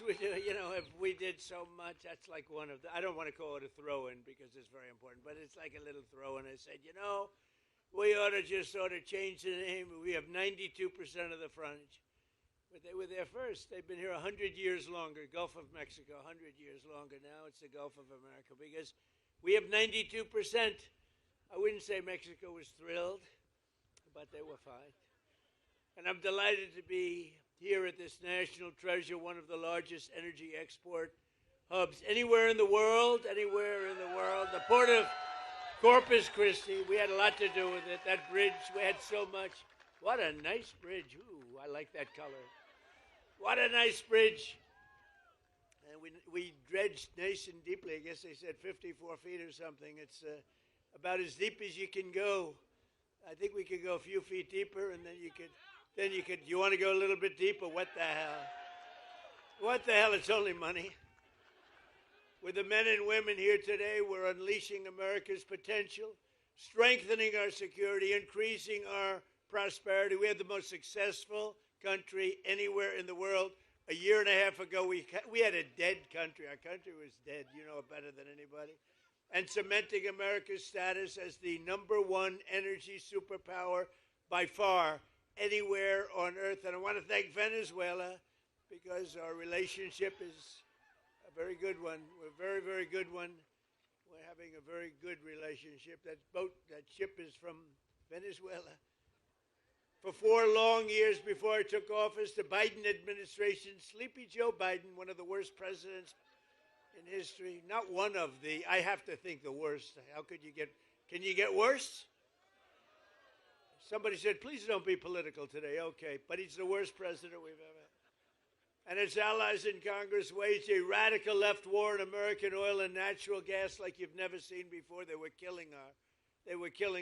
we do. You know, if we did so much, that's like one of the, I don't want to call it a throw-in because it's very important, but it's like a little throw-in. I said, you know, we ought to just sort of change the name. We have 92% of the frontage. But they were there first. They've been here 100 years longer. Gulf of Mexico, 100 years longer now. It's the Gulf of America because we have 92%. I wouldn't say Mexico was thrilled, but they were fine. And I'm delighted to be here at this national treasure, one of the largest energy export hubs anywhere in the world, The port of Corpus Christi, we had a lot to do with it. That bridge, we had so much. What a nice bridge. Ooh, I like that color. What a nice bridge. And we dredged nice and deeply. I guess they said 54 feet or something. It's about as deep as you can go. I think we could go a few feet deeper, and then you could, you want to go a little bit deeper? What the hell? What the hell? It's only money. With the men and women here today, we're unleashing America's potential, strengthening our security, increasing our prosperity. We had the most successful country anywhere in the world. A year and a half ago, we had a dead country. Our country was dead, you know it better than anybody. And cementing America's status as the #1 energy superpower by far anywhere on earth. And I want to thank Venezuela because our relationship is a very good one. We're a very, very good one. We're having a very good relationship. That ship is from Venezuela. For 4 long years before I took office, the Biden administration, Sleepy Joe Biden, one of the worst presidents in history, not one of the, I have to think the worst. How could you can you get worse? Somebody said, please don't be political today. Okay, but he's the worst president we've ever had. And its allies in Congress waged a radical left war on American oil and natural gas like you've never seen before. They were killing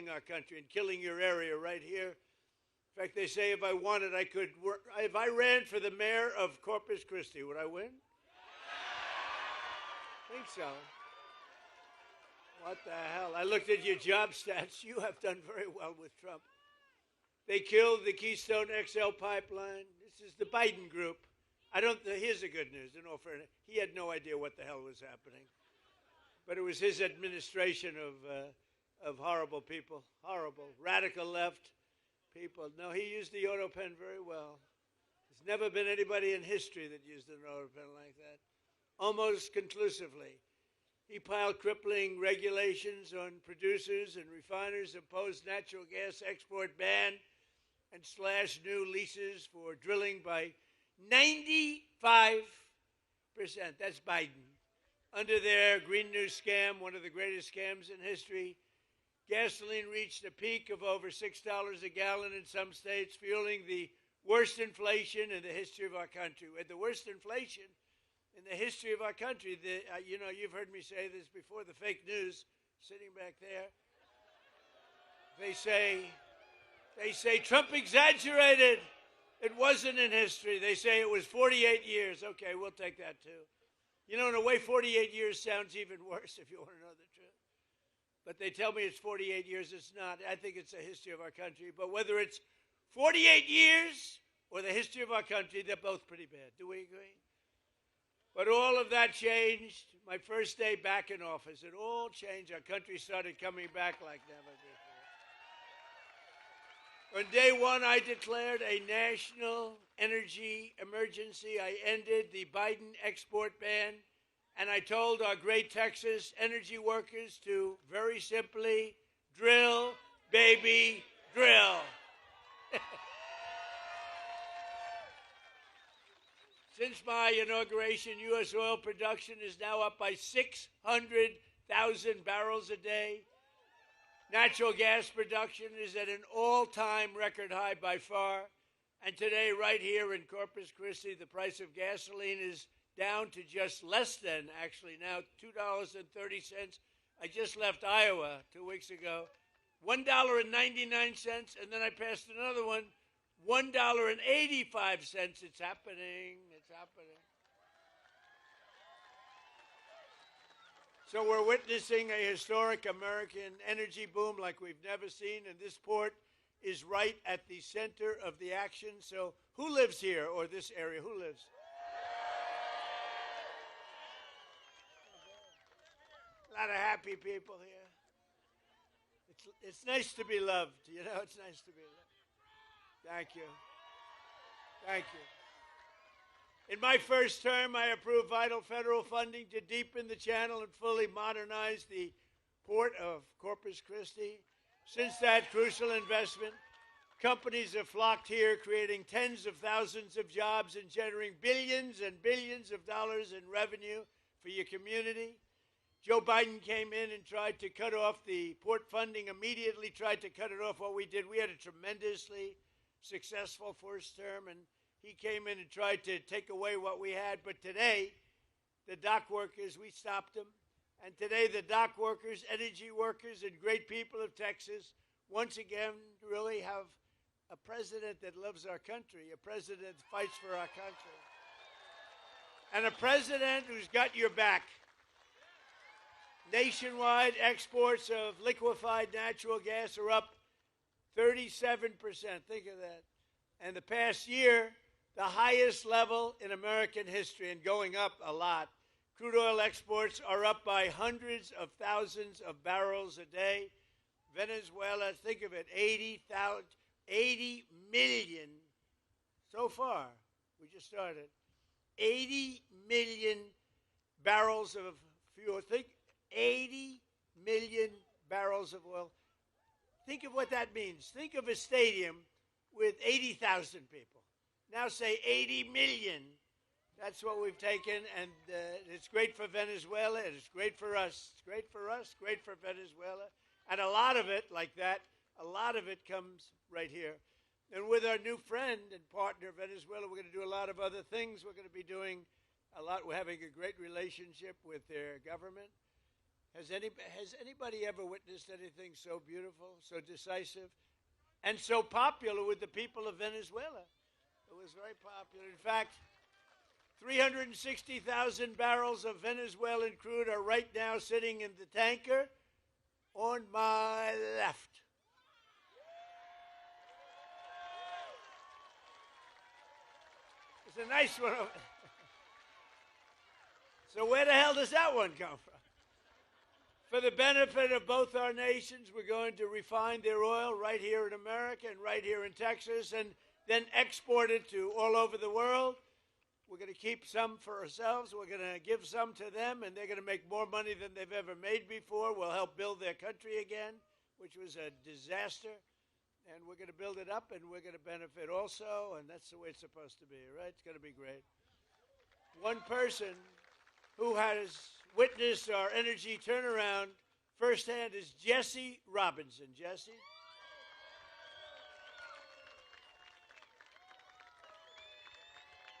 our country and killing your area right here. In fact, they say if I wanted, I could work. If I ran for the mayor of Corpus Christi, would I win? I think so. What the hell? I looked at your job stats. You have done very well with Trump. They killed the Keystone XL pipeline. This is the Biden group. Here's the good news. In all fairness, he had no idea what the hell was happening. But it was his administration of horrible people, horrible, radical left people. No, he used the auto pen very well. There's never been anybody in history that used an auto pen like that. Almost conclusively. He piled crippling regulations on producers and refiners, imposed natural gas export ban, and slashed new leases for drilling by 95%. That's Biden. Under their Green New scam, one of the greatest scams in history, gasoline reached a peak of over $6 a gallon in some states, fueling the worst inflation in the history of our country. We had the worst inflation in the history of our country. You've heard me say this before, the fake news sitting back there. They say Trump exaggerated. It wasn't in history. They say it was 48 years. Okay, we'll take that too. You know, in a way, 48 years sounds even worse if you want to know the truth. But they tell me it's 48 years. It's not. I think it's the history of our country. But whether it's 48 years or the history of our country, they're both pretty bad. Do we agree? But all of that changed. My first day back in office, it all changed. Our country started coming back like never before. On day one, I declared a national energy emergency. I ended the Biden export ban, and I told our great Texas energy workers to very simply drill, baby, drill. Since my inauguration, U.S. oil production is now up by 600,000 barrels a day. Natural gas production is at an all-time record high by far. And today, right here in Corpus Christi, the price of gasoline is down to just less than, actually now, $2.30. I just left Iowa 2 weeks ago. $1.99, and then I passed another one. $1.85. It's happening. It's happening. So we're witnessing a historic American energy boom like we've never seen, and this port is right at the center of the action. So who lives here or this area? Who lives? lot of happy people here. It's nice to be loved. You know, it's nice to be loved. Thank you. Thank you. In my first term, I approved vital federal funding to deepen the channel and fully modernize the port of Corpus Christi. Since that crucial investment, companies have flocked here, creating tens of thousands of jobs and generating billions and billions of dollars in revenue for your community. Joe Biden came in and tried to cut off the port funding, immediately tried to cut it off. What we did, we had a tremendously successful first term, and he came in and tried to take away what we had. But today, the dock workers, we stopped them. And today, the dock workers, energy workers, and great people of Texas once again really have a president that loves our country, a president that fights for our country, and a president who's got your back. Nationwide exports of liquefied natural gas are up 37%. Think of that. And the past year, the highest level in American history, and going up a lot. Crude oil exports are up by hundreds of thousands of barrels a day. Venezuela, think of it, 80 million so far. We just started. 80 million barrels of fuel. Think 80 million barrels of oil. Think of what that means. Think of a stadium with 80,000 people. Now say 80 million. That's what we've taken, and it's great for Venezuela, and it's great for us. It's great for us, great for Venezuela. And a lot of it, like that, a lot of it comes right here. And with our new friend and partner, Venezuela, we're going to do a lot of other things. We're going to be doing a lot. We're having a great relationship with their government. Has anybody ever witnessed anything so beautiful, so decisive, and so popular with the people of Venezuela? It was very popular. In fact, 360,000 barrels of Venezuelan crude are right now sitting in the tanker on my left. It's a nice one. So where the hell does that one come from? For the benefit of both our nations, we're going to refine their oil right here in America and right here in Texas, and then export it to all over the world. We're going to keep some for ourselves. We're going to give some to them, and they're going to make more money than they've ever made before. We'll help build their country again, which was a disaster. And we're going to build it up, and we're going to benefit also, and that's the way it's supposed to be, right? It's going to be great. One person who has witnessed our energy turnaround firsthand is Jesse Robinson. Jesse?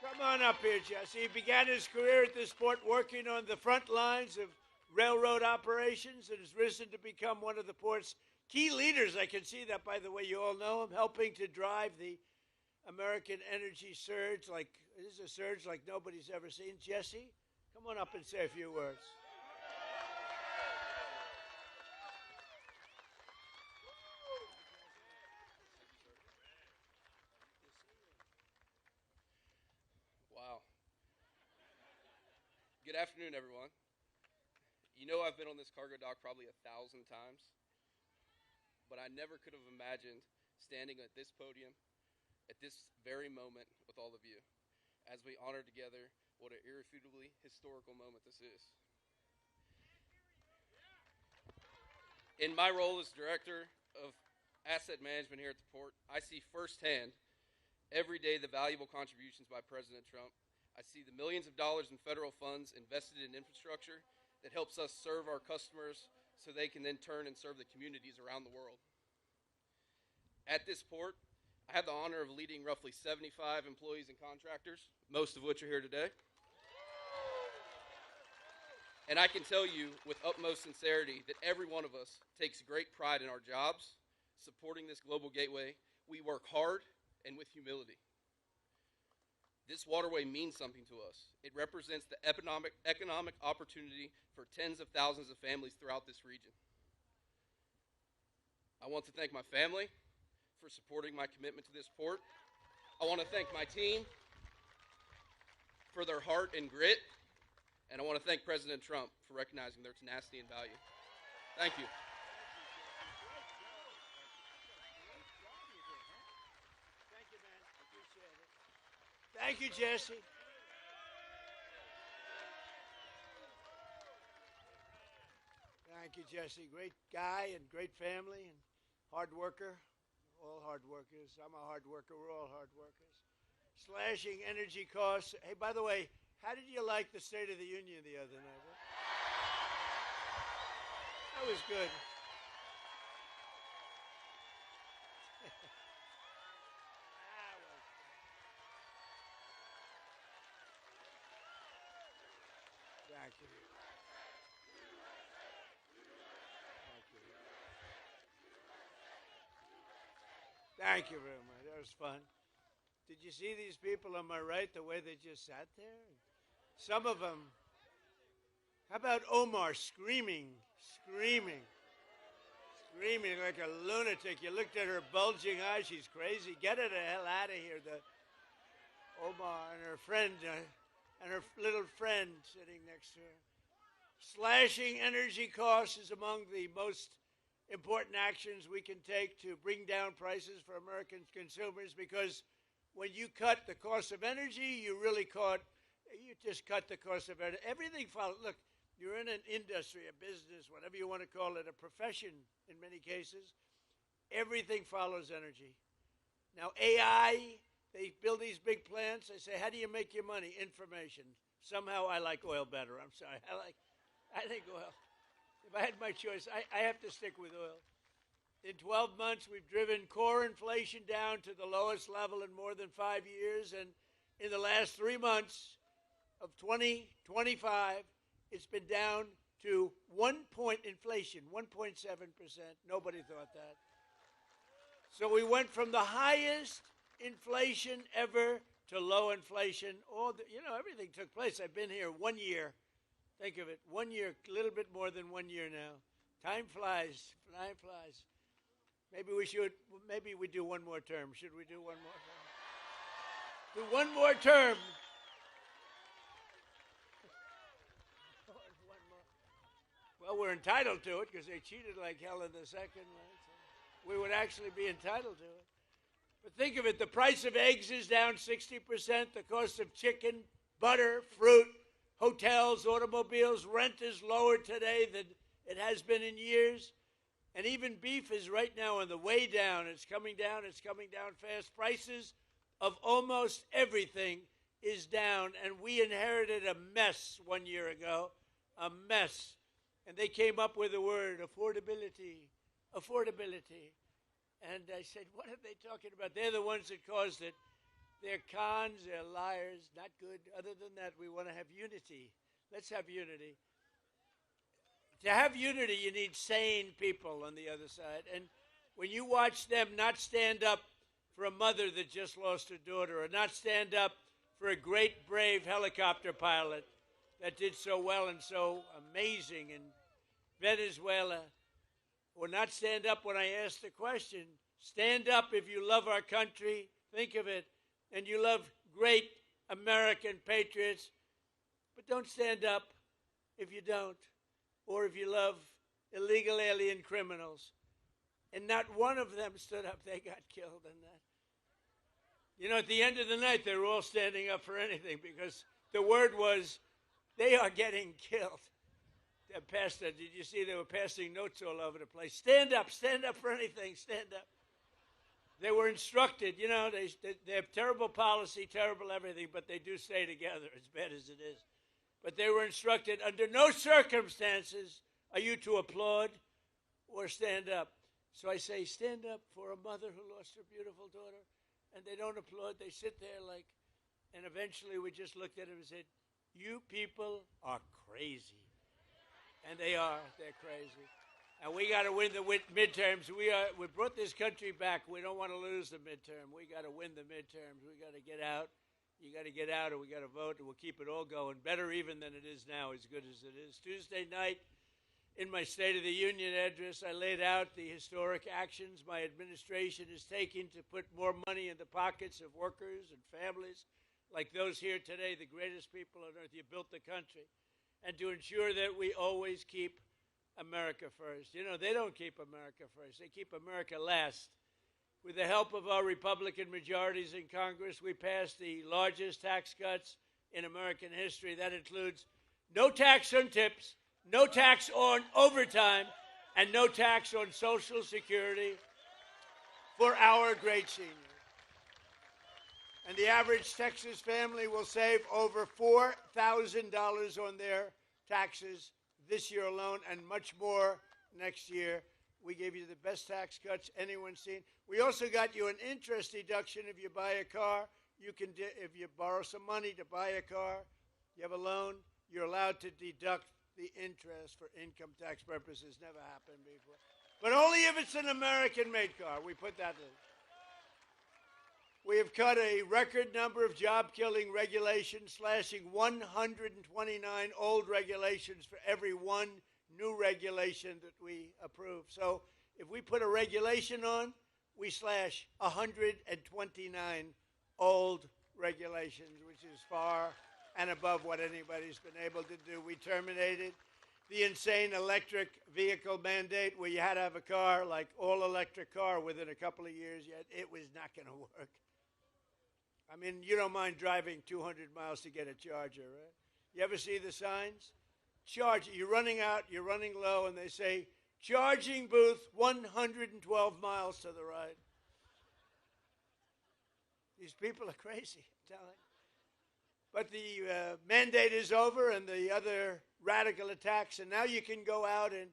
Come on up here, Jesse. He began his career at this port working on the front lines of railroad operations and has risen to become one of the port's key leaders. I can see that, by the way. You all know him, helping to drive the American energy surge. This is a surge like nobody's ever seen. Jesse, come on up and say a few words. Good afternoon, everyone. You know I've been on this cargo dock probably 1,000 times, but I never could have imagined standing at this podium at this very moment with all of you as we honor together what an irrefutably historical moment this is. In my role as Director of Asset Management here at the port, I see firsthand every day the valuable contributions by President Trump. I see the millions of dollars in federal funds invested in infrastructure that helps us serve our customers so they can then turn and serve the communities around the world. At this port, I had the honor of leading roughly 75 employees and contractors, most of which are here today. And I can tell you with utmost sincerity that every one of us takes great pride in our jobs, supporting this global gateway. We work hard and with humility. This waterway means something to us. It represents the economic opportunity for tens of thousands of families throughout this region. I want to thank my family for supporting my commitment to this port. I want to thank my team for their heart and grit. And I want to thank President Trump for recognizing their tenacity and value. Thank you. Thank you, man. I appreciate it. Thank you, Jesse. Thank you, Jesse. Great guy and great family and hard worker. All hard workers. I'm a hard worker. We're all hard workers. Slashing energy costs. Hey, by the way, how did you like the State of the Union the other night? That was good. Thank you. Thank you very much. That was fun. Did you see these people on my right, the way they just sat there? Some of them. How about Omar screaming like a lunatic? You looked at her bulging eyes. She's crazy. Get her the hell out of here. Omar and her friend, and her little friend sitting next to her. Slashing energy costs is among the most important actions we can take to bring down prices for American consumers, because when you cut the cost of energy, you just cut the cost of energy. Everything follows. Look, you're in an industry, a business, whatever you want to call it, a profession in many cases. Everything follows energy. Now, AI, they build these big plants. They say, how do you make your money? Information. Somehow I like oil better. I'm sorry. I think oil. If I had my choice, I have to stick with oil. In 12 months, we've driven core inflation down to the lowest level in more than 5 years. And in the last 3 months of 2025, it's been down to 1% inflation, 1.7%. Nobody thought that. So we went from the highest inflation ever to low inflation. Everything took place. I've been here 1 year. Think of it, 1 year, a little bit more than 1 year now. Time flies, time flies. Maybe we do one more term. Should we do one more term? Do one more term. Well, we're entitled to it because they cheated like hell in the second one. So we would actually be entitled to it. But think of it, the price of eggs is down 60%, the cost of chicken, butter, fruit, hotels, automobiles, rent is lower today than it has been in years. And even beef is right now on the way down. It's coming down fast. Prices of almost everything is down. And we inherited a mess 1 year ago, a mess. And they came up with the word affordability. And I said, what are they talking about? They're the ones that caused it. They're cons, they're liars, not good. Other than that, we want to have unity. Let's have unity. To have unity, you need sane people on the other side. And when you watch them not stand up for a mother that just lost her daughter, or not stand up for a great, brave helicopter pilot that did so well and so amazing in Venezuela, or not stand up when I ask the question, stand up if you love our country, think of it, and you love great American patriots, but don't stand up if you don't, or if you love illegal alien criminals. And not one of them stood up. They got killed in that. You know, at the end of the night, they were all standing up for anything because the word was, they are getting killed. Pastor, did you see they were passing notes all over the place? Stand up for anything, stand up. They were instructed, you know, they have terrible policy, terrible everything, but they do stay together, as bad as it is. But they were instructed, under no circumstances are you to applaud or stand up. So I say, stand up for a mother who lost her beautiful daughter, and they don't applaud. They sit there like, and eventually we just looked at him and said, you people are crazy. And they are. They're crazy. And we got to win the midterms. We brought this country back. We don't want to lose the midterm. We got to win the midterms. We got to get out. You got to get out, or we got to vote, and we'll keep it all going. Better even than it is now, as good as it is. Tuesday night, in my State of the Union address, I laid out the historic actions my administration is taking to put more money in the pockets of workers and families like those here today, the greatest people on earth. You built the country. and to ensure that we always keep America first. You know, they don't keep America first. They keep America last. With the help of our Republican majorities in Congress, we passed the largest tax cuts in American history. That includes no tax on tips, no tax on overtime, and no tax on Social Security for our great seniors. And the average Texas family will save over $4,000 on their taxes this year alone, and much more next year. We gave you the best tax cuts anyone's seen. We also got you an interest deduction if you buy a car. You can, if you borrow some money to buy a car, you have a loan, you're allowed to deduct the interest for income tax purposes. Never happened before. But only if it's an American-made car. We put that in. We have cut a record number of job-killing regulations, slashing 129 old regulations for every one new regulation that we approve. So if we put a regulation on, we slash 129 old regulations, which is far and above what anybody's been able to do. We terminated the insane electric vehicle mandate where you had to have a car, like all-electric car, within a couple of years, yet it was not going to work. I mean, you don't mind driving 200 miles to get a charger, right? You ever see the signs? Charge, you're running out, you're running low, and they say, charging booth 112 miles to the right. These people are crazy, I'm telling you. But the mandate is over and the other radical attacks, and now you can go out and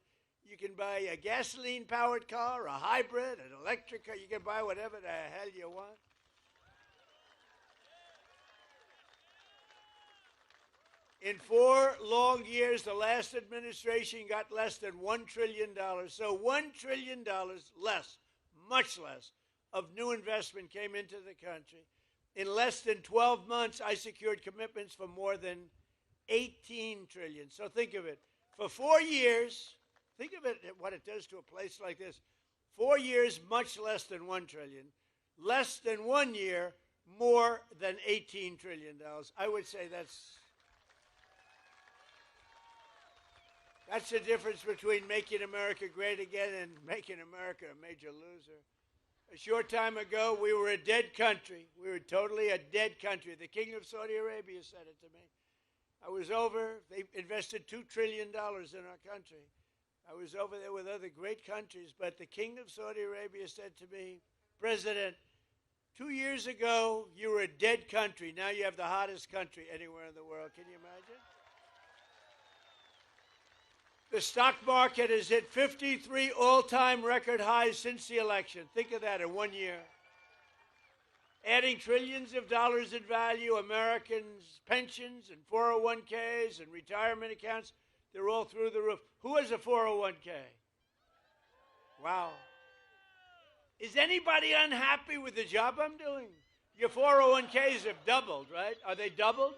you can buy a gasoline-powered car, a hybrid, an electric car. You can buy whatever the hell you want. In 4 long years, the last administration got less than $1 trillion. So $1 trillion less, much less, of new investment came into the country. In less than 12 months, I secured commitments for more than $18 trillion. So think of it. For 4 years, think of it, what it does to a place like this. 4 years, much less than $1 trillion. Less than 1 year, more than $18 trillion. I would say that's the difference between making America great again and making America a major loser. A short time ago, we were a dead country. We were totally a dead country. The King of Saudi Arabia said it to me. I was over. They invested $2 trillion in our country. I was over there with other great countries, but the King of Saudi Arabia said to me, President, 2 years ago, you were a dead country. Now you have the hottest country anywhere in the world. Can you imagine? The stock market has hit 53 all-time record highs since the election. Think of that in 1 year. Adding trillions of dollars in value, Americans' pensions and 401ks and retirement accounts, they're all through the roof. Who has a 401k? Wow. Is anybody unhappy with the job I'm doing? Your 401ks have doubled, right? Are they doubled?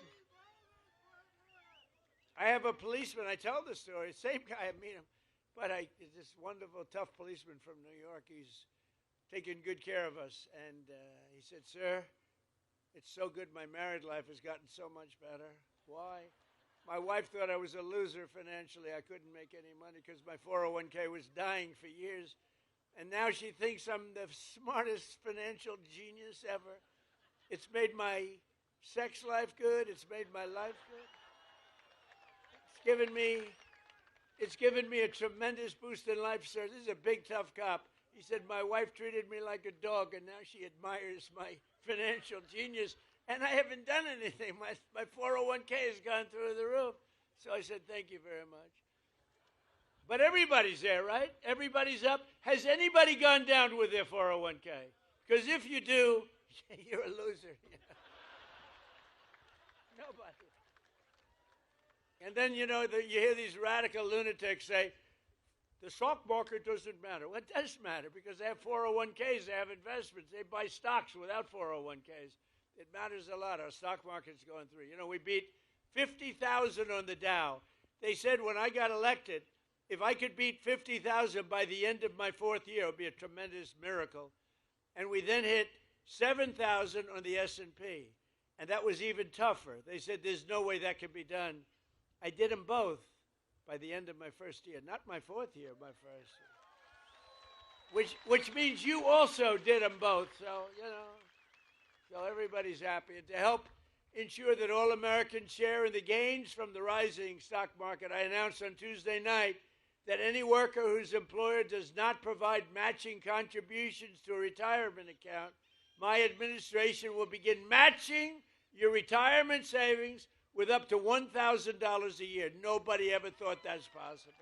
I have a policeman, I tell the story, same guy, I meet him, but this wonderful, tough policeman from New York. He's taking good care of us. And he said, sir, it's so good my married life has gotten so much better. Why? My wife thought I was a loser financially. I couldn't make any money because my 401k was dying for years. And now she thinks I'm the smartest financial genius ever. It's made my sex life good. It's made my life good. It's given me a tremendous boost in life, sir. This is a big, tough cop. He said, my wife treated me like a dog, and now she admires my financial genius, and I haven't done anything. My 401k has gone through the roof. So I said, thank you very much. But everybody's there, right? Everybody's up. Has anybody gone down with their 401k? Because if you do, you're a loser. Nobody. And then, you know, you hear these radical lunatics say, the stock market doesn't matter. Well, it does matter because they have 401ks, they have investments, they buy stocks without 401ks. It matters a lot. Our stock market's going through. You know, we beat 50,000 on the Dow. They said when I got elected, if I could beat 50,000 by the end of my 4th year, it would be a tremendous miracle. And we then hit 7,000 on the S&P. And that was even tougher. They said there's no way that can be done I did them both by the end of my first year. Not my fourth year, my first year. Which means you also did them both. So, so everybody's happy. And to help ensure that all Americans share in the gains from the rising stock market, I announced on Tuesday night that any worker whose employer does not provide matching contributions to a retirement account, my administration will begin matching your retirement savings with up to $1,000 a year. Nobody ever thought that's possible.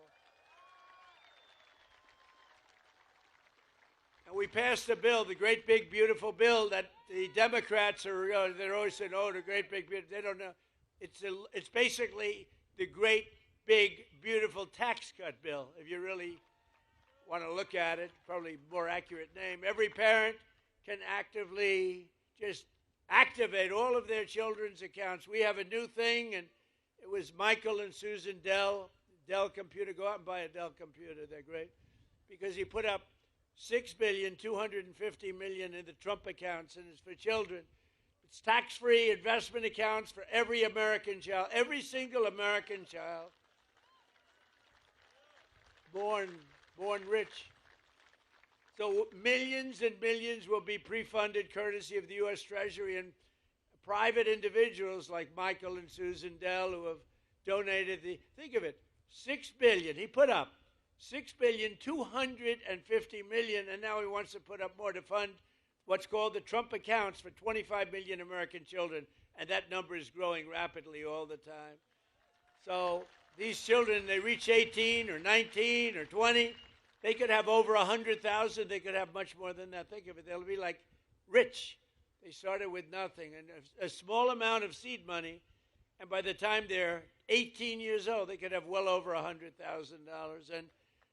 And we passed a bill, the great big beautiful bill that the Democrats are, they're always saying, oh, the great big beautiful, they don't know. It's basically the great big beautiful tax cut bill, if you really want to look at it, probably more accurate name. Every parent can actively just activate all of their children's accounts. We have a new thing, and it was Michael and Susan Dell Computer. Go out and buy a Dell computer. They're great. Because he put up $6,250,000,000 in the Trump accounts, and it's for children. It's tax-free investment accounts for every American child, every single American child born rich. So millions and millions will be pre-funded courtesy of the U.S. Treasury, and private individuals like Michael and Susan Dell who have donated think of it, $6 billion. He put up $6,250,000,000, and now he wants to put up more to fund what's called the Trump accounts for 25 million American children, and that number is growing rapidly all the time. So these children, they reach 18 or 19 or 20, they could have over 100,000. They could have much more than that. Think of it. They'll be like rich. They started with nothing, and a small amount of seed money, and by the time they're 18 years old, they could have well over $100,000. And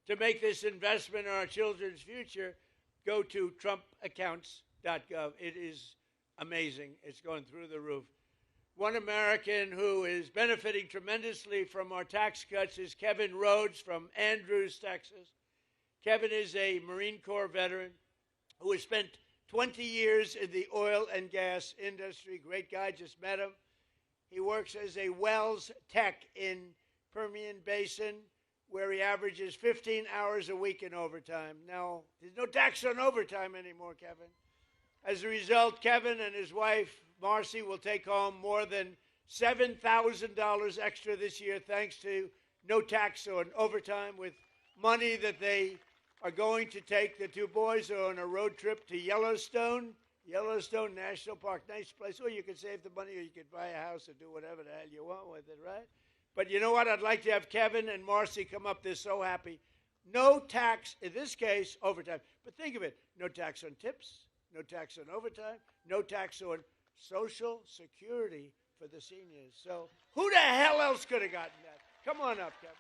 to make this investment in our children's future, go to trumpaccounts.gov. It is amazing. It's going through the roof. One American who is benefiting tremendously from our tax cuts is Kevin Rhodes from Andrews, Texas. Kevin is a Marine Corps veteran who has spent 20 years in the oil and gas industry. Great guy, just met him. He works as a wells tech in Permian Basin, where he averages 15 hours a week in overtime. Now, there's no tax on overtime anymore, Kevin. As a result, Kevin and his wife, Marcy, will take home more than $7,000 extra this year thanks to no tax on overtime, with money that they are going to take. The two boys are on a road trip to Yellowstone National Park. Nice place. Or you could save the money, or you could buy a house or do whatever the hell you want with it, right? But you know what? I'd like to have Kevin and Marcy come up. They're so happy. No tax, in this case, overtime. But think of it. No tax on tips, no tax on overtime, no tax on Social Security for the seniors. So who the hell else could have gotten that? Come on up, Kevin.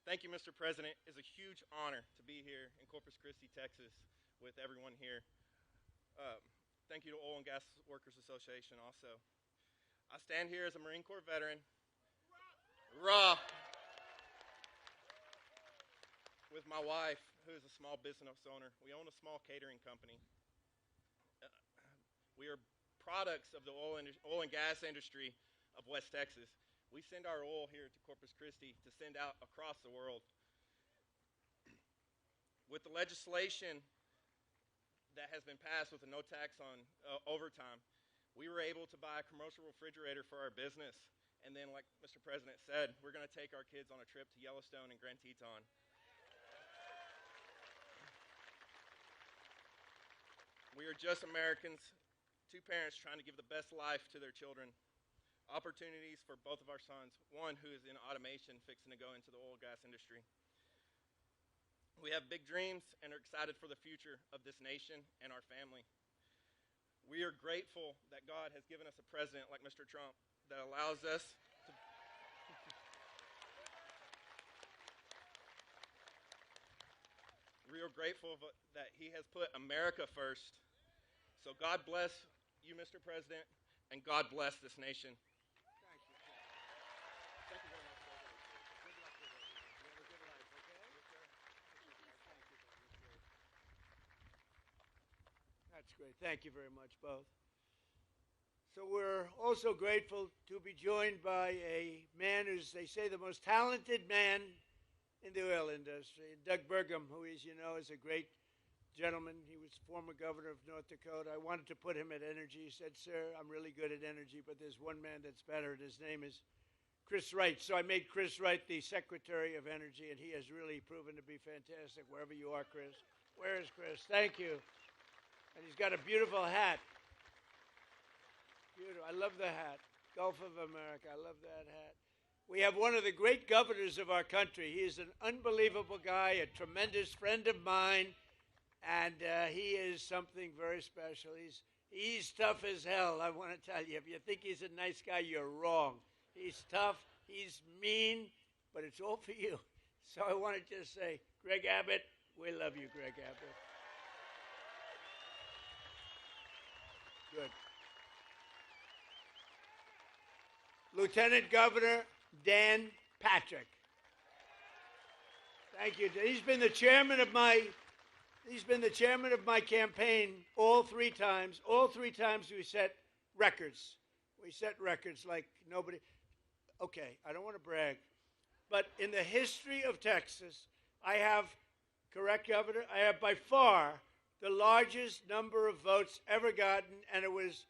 Thank you, Mr. President. It's a huge honor to be here in Corpus Christi, Texas, with everyone here. Thank you to Oil and Gas Workers Association also. I stand here as a Marine Corps veteran. Raw. With my wife, who is a small business owner. We own a small catering company. We are products of the oil and gas industry of West Texas. We send our oil here to Corpus Christi to send out across the world. With the legislation that has been passed with a no tax on overtime, we were able to buy a commercial refrigerator for our business. And then, like Mr. President said, we're going to take our kids on a trip to Yellowstone and Grand Teton. We are just Americans, two parents trying to give the best life to their children. Opportunities for both of our sons, one who is in automation fixing to go into the oil and gas industry. We have big dreams and are excited for the future of this nation and our family. We are grateful that God has given us a president like Mr. Trump that allows us to we are grateful that he has put America first. So God bless you, Mr. President, and God bless this nation. Thank you very much, President. Good luck with everything. You have a good life, okay? That's great. Thank you very much, both. So we're also grateful to be joined by a man who's, they say, the most talented man in the oil industry. Doug Burgum, who, as you know, is a great gentleman. He was former governor of North Dakota. I wanted to put him at energy. He said, sir, I'm really good at energy, but there's one man that's better, and his name is Chris Wright. So I made Chris Wright the Secretary of Energy, and he has really proven to be fantastic wherever you are, Chris. Where is Chris? Thank you. And he's got a beautiful hat. Beautiful. I love the hat. Gulf of America. I love that hat. We have one of the great governors of our country. He is an unbelievable guy, a tremendous friend of mine, and he is something very special. He's tough as hell, I want to tell you. If you think he's a nice guy, you're wrong. He's tough, he's mean, but it's all for you. So I want to just say, Greg Abbott, we love you, Greg Abbott. Good. Lieutenant Governor Dan Patrick. Thank you. He's been the chairman of my campaign all three times. All three times we set records. We set records like nobody. Okay, I don't want to brag, but in the history of Texas, I have, correct, Governor, I have by far the largest number of votes ever gotten, and it was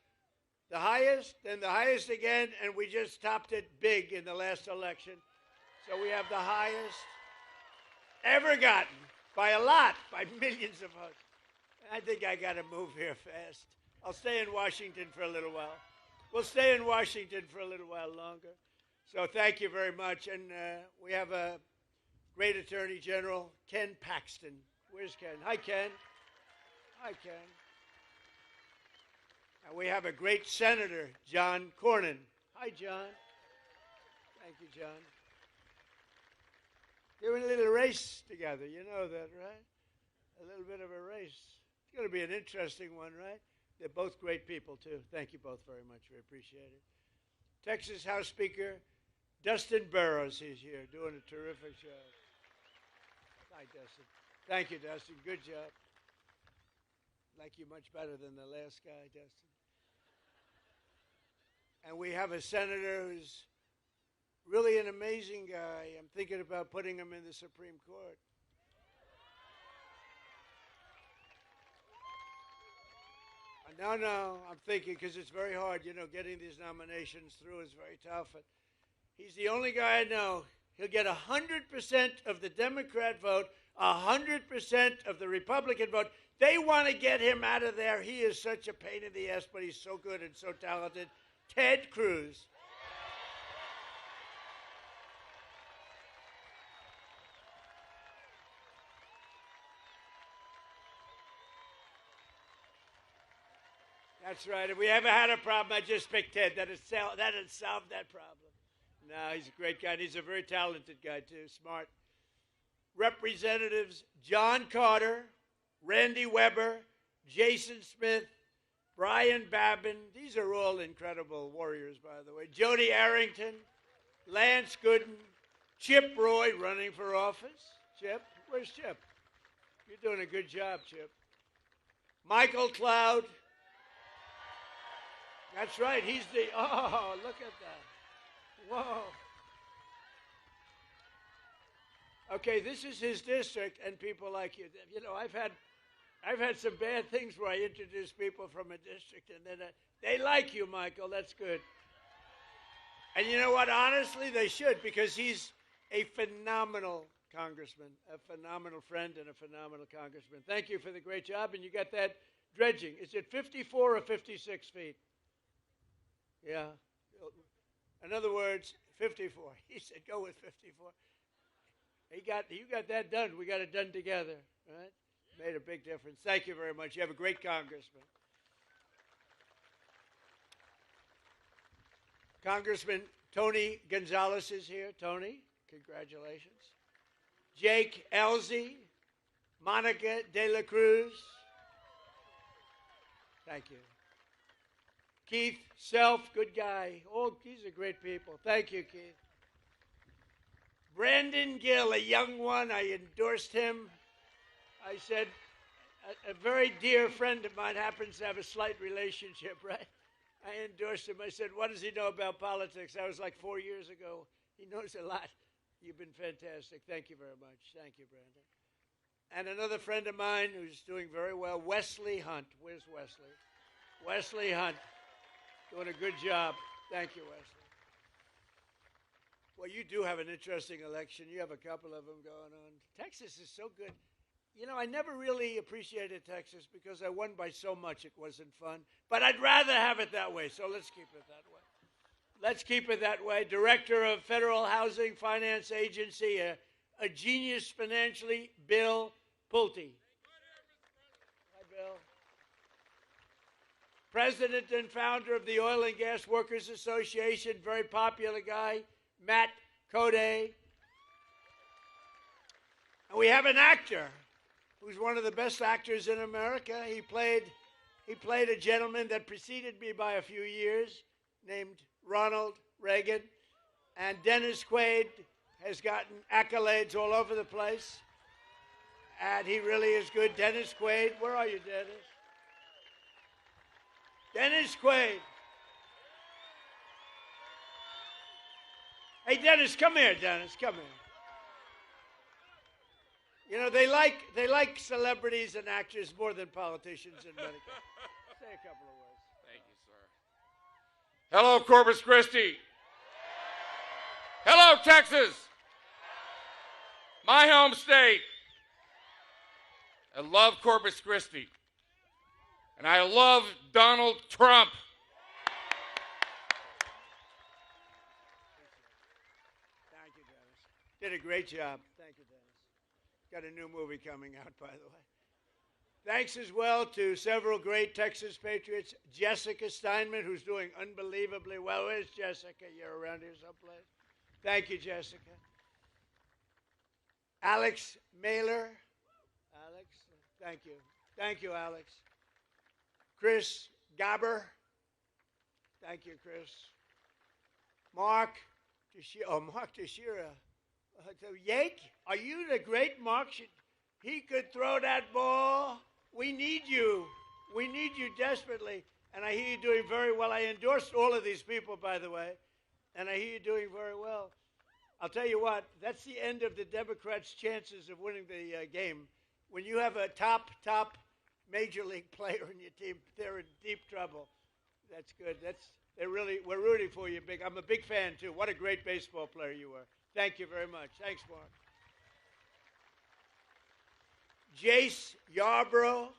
the highest, then the highest again, and we just topped it big in the last election. So we have the highest ever gotten by a lot, by millions of votes. I think I got to move here fast. I'll stay in Washington for a little while. We'll stay in Washington for a little while longer. So thank you very much. And we have a great Attorney General, Ken Paxton. Where's Ken? Hi, Ken. Hi, Ken. And we have a great Senator, John Cornyn. Hi, John. Thank you, John. They're in a little race together. You know that, right? A little bit of a race. It's going to be an interesting one, right? They're both great people, too. Thank you both very much. We appreciate it. Texas House Speaker Dustin Burrows is here doing a terrific job. Hi, Dustin. Thank you, Dustin. Good job. Like you much better than the last guy, Dustin. And we have a senator who's really an amazing guy. I'm thinking about putting him in the Supreme Court. No, I'm thinking, because it's very hard, you know, getting these nominations through is very tough. And he's the only guy I know. He'll get 100% of the Democrat vote, 100% of the Republican vote. They want to get him out of there. He is such a pain in the ass, but he's so good and so talented. Ted Cruz. That's right. If we ever had a problem, I just picked Ted. That'd solve that problem. No, he's a great guy. And he's a very talented guy, too. Smart. Representatives John Carter, Randy Weber, Jason Smith, Brian Babin. These are all incredible warriors, by the way. Jody Arrington, Lance Gooden, Chip Roy running for office. Chip? Where's Chip? You're doing a good job, Chip. Michael Cloud. That's right. He's the, oh, look at that. Whoa. Okay, this is his district, and people like you. You know, I've had some bad things where I introduce people from a district, and then they like you, Michael. That's good. And you know what? Honestly, they should, because he's a phenomenal congressman, a phenomenal friend, and a phenomenal congressman. Thank you for the great job, and you got that dredging. Is it 54 or 56 feet? Yeah. In other words, 54. He said, go with 54. You got that done. We got it done together, right? Made a big difference. Thank you very much. You have a great congressman. Congressman Tony Gonzalez is here. Tony, congratulations. Jake Elzey, Monica De La Cruz. Thank you. Keith Self, good guy. Oh, these are great people. Thank you, Keith. Brandon Gill, a young one. I endorsed him. I said, a very dear friend of mine happens to have a slight relationship, right? I endorsed him. I said, what does he know about politics? That was like 4 years ago. He knows a lot. You've been fantastic. Thank you very much. Thank you, Brandon. And another friend of mine who's doing very well, Wesley Hunt. Where's Wesley? Wesley Hunt. Doing a good job. Thank you, Wesley. Well, you do have an interesting election. You have a couple of them going on. Texas is so good. You know, I never really appreciated Texas because I won by so much it wasn't fun. But I'd rather have it that way, so let's keep it that way. Let's keep it that way. Director of Federal Housing Finance Agency, a genius financially, Bill Pulte. Hi, Bill. President and founder of the Oil and Gas Workers Association, very popular guy, Matt Code. And we have an actor who's one of the best actors in America. He played a gentleman that preceded me by a few years named Ronald Reagan. And Dennis Quaid has gotten accolades all over the place. And he really is good. Dennis Quaid, where are you, Dennis? Dennis Quaid. Hey, Dennis, come here, Dennis, come here. You know, they like celebrities and actors more than politicians in America. Say a couple of words. Thank you, sir. Hello, Corpus Christi. Hello, Texas. My home state. I love Corpus Christi. And I love Donald Trump. Thank you, Dennis. Did a great job. Thank you, Dennis. Got a new movie coming out, by the way. Thanks as well to several great Texas patriots. Jessica Steinman, who's doing unbelievably well. Where's Jessica? You're around here someplace. Thank you, Jessica. Alex Mailer. Alex, thank you. Thank you, Alex. Chris Gabber. Thank you, Chris. Mark Teixeira. Yake, are you the great Mark? He could throw that ball. We need you. We need you desperately. And I hear you doing very well. I endorsed all of these people, by the way. And I hear you doing very well. I'll tell you what, that's the end of the Democrats' chances of winning the game. When you have a top major league player in your team, they're in deep trouble. That's good. We're rooting for you big. I'm a big fan, too. What a great baseball player you were. Thank you very much. Thanks, Mark. Jace Yarborough.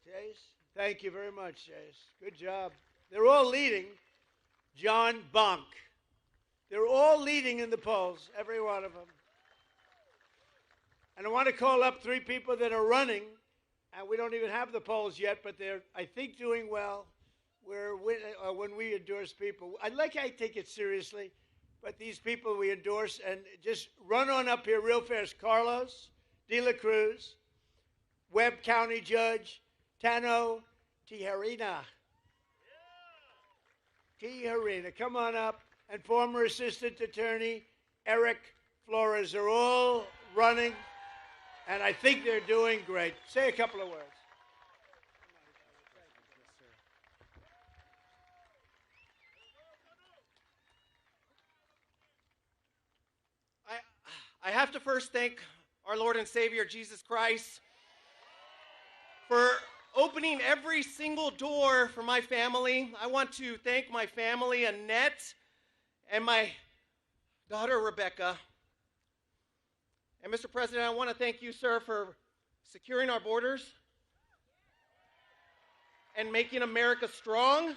Jace, thank you very much, Jace. Good job. They're all leading. John Bonk. They're all leading in the polls, every one of them. And I want to call up 3 people that are running, and we don't even have the polls yet, but they're, I think, doing well. When we endorse people, I take it seriously, but these people we endorse, and just run on up here real fast. Carlos De La Cruz, Webb County Judge Tano Tijerina. Tijerina, come on up. And former Assistant Attorney Eric Flores are all running, and I think they're doing great. Say a couple of words. I have to first thank our Lord and Savior, Jesus Christ, for opening every single door for my family. I want to thank my family, Annette, and my daughter, Rebecca. And Mr. President, I want to thank you, sir, for securing our borders and making America strong.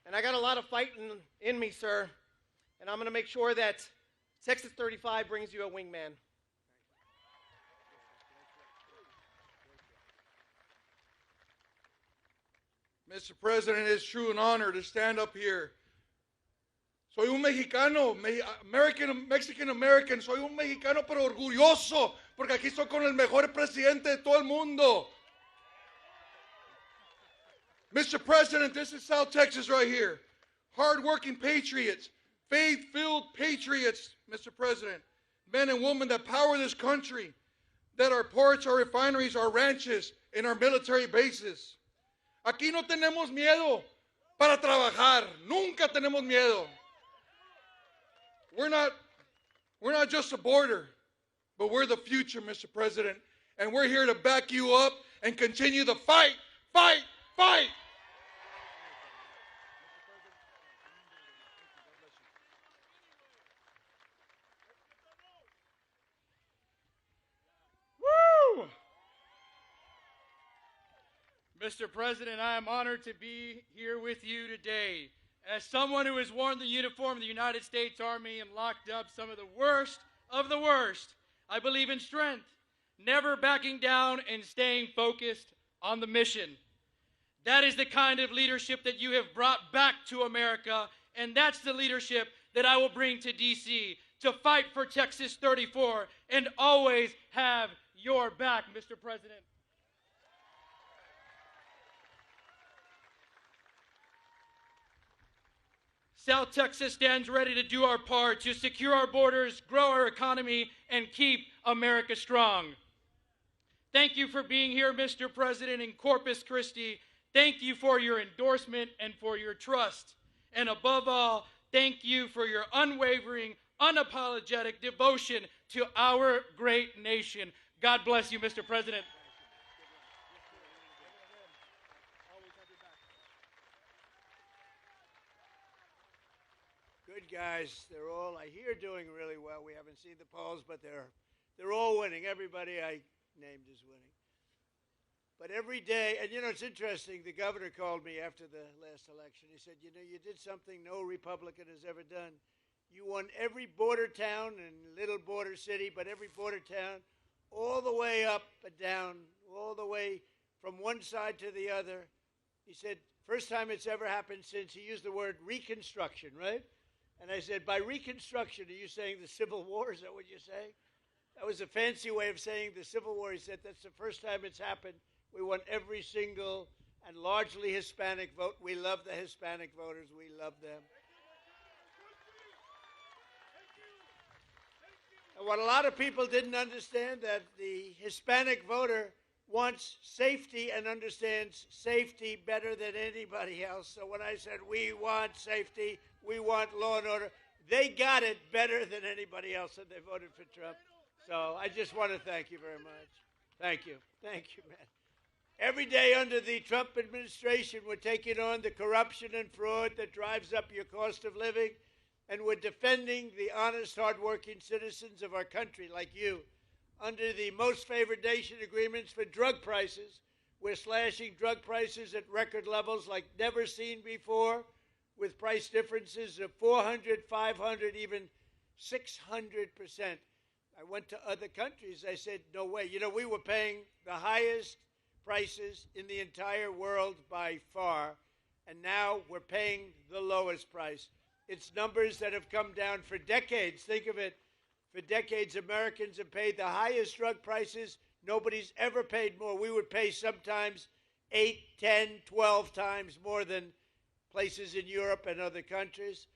And I got a lot of fighting in me, sir, and I'm going to make sure that Texas 35 brings you a wingman. Mr. President, it's true an honor to stand up here. Soy un mexicano, Mexican American, soy un mexicano pero orgulloso, porque aquí estoy con el mejor presidente de todo el mundo. Mr. President, this is South Texas right here. Hard-working patriots, faith-filled patriots, Mr. President. Men and women that power this country, that our ports, our refineries, our ranches, in our military bases. Aquí no tenemos miedo para trabajar. Nunca tenemos miedo. We're not just a border, but we're the future, Mr. President. And we're here to back you up and continue the fight, fight, fight. Woo! Mr. President, I am honored to be here with you today. As someone who has worn the uniform of the United States Army and locked up some of the worst, I believe in strength, never backing down and staying focused on the mission. That is the kind of leadership that you have brought back to America, and that's the leadership that I will bring to D.C. to fight for Texas 34 and always have your back, Mr. President. South Texas stands ready to do our part to secure our borders, grow our economy, and keep America strong. Thank you for being here, Mr. President, in Corpus Christi. Thank you for your endorsement and for your trust. And above all, thank you for your unwavering, unapologetic devotion to our great nation. God bless you, Mr. President. Good guys. They're all, I hear, doing really well. We haven't seen the polls, but they're all winning. Everybody I named is winning. But every day, and you know, it's interesting, the governor called me after the last election. He said, you know, you did something no Republican has ever done. You won every border town and little border city, but every border town, all the way up and down, all the way from one side to the other. He said, first time it's ever happened since, he used the word reconstruction, right? And I said, by reconstruction, are you saying the Civil War? Is that what you're saying? That was a fancy way of saying the Civil War. He said, that's the first time it's happened. We won every single and largely Hispanic vote. We love the Hispanic voters. We love them. And what a lot of people didn't understand, that the Hispanic voter wants safety and understands safety better than anybody else. So when I said we want safety, we want law and order, they got it better than anybody else, and they voted for Trump. So I just want to thank you very much. Thank you. Thank you, man. Every day under the Trump administration, we're taking on the corruption and fraud that drives up your cost of living, and we're defending the honest, hardworking citizens of our country like you. Under the most favored nation agreements for drug prices, we're slashing drug prices at record levels like never seen before, with price differences of 400, 500, even 600%. I went to other countries. I said, no way. You know, we were paying the highest prices in the entire world by far, and now we're paying the lowest price. It's numbers that have come down for decades. Think of it. For decades, Americans have paid the highest drug prices. Nobody's ever paid more. We would pay sometimes 8, 10, 12 times more than places in Europe and other countries.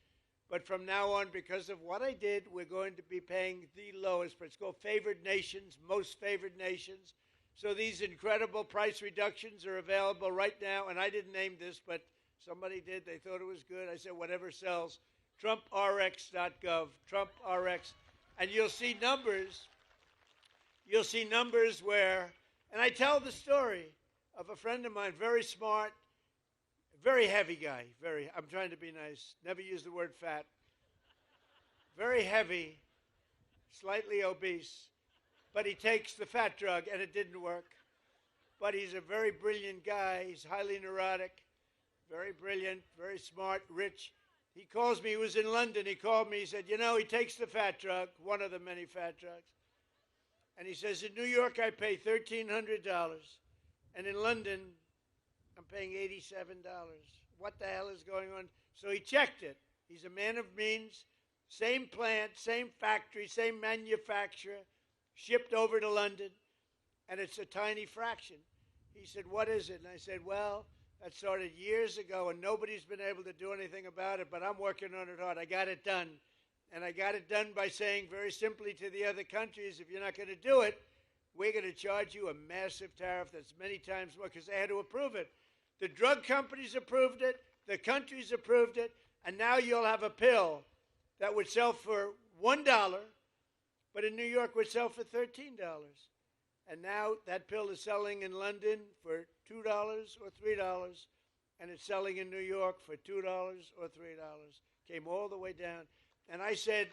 But from now on, because of what I did, we're going to be paying the lowest price. It's called favored nations, most favored nations. So these incredible price reductions are available right now. And I didn't name this, but somebody did. They thought it was good. I said, whatever sells. TrumpRx.gov, TrumpRx. And you'll see numbers. You'll see numbers where, and I tell the story of a friend of mine, very smart, very heavy guy, I'm trying to be nice, never use the word fat, very heavy, slightly obese, but he takes the fat drug and it didn't work. But he's a very brilliant guy, he's highly neurotic, very brilliant, very smart, rich. He calls me, he was in London, he called me, he said, you know, he takes the fat drug, one of the many fat drugs. And he says, in New York, I pay $1,300. And in London, I'm paying $87. What the hell is going on? So he checked it. He's a man of means, same plant, same factory, same manufacturer, shipped over to London, and it's a tiny fraction. He said, what is it? And I said, well, that started years ago, and nobody's been able to do anything about it, but I'm working on it hard. I got it done. And I got it done by saying very simply to the other countries, if you're not going to do it, we're going to charge you a massive tariff that's many times more because they had to approve it. The drug companies approved it, the countries approved it, and now you'll have a pill that would sell for $1, but in New York would sell for $13. And now that pill is selling in London for $2 or $3, and it's selling in New York for $2 or $3. Came all the way down. And I said,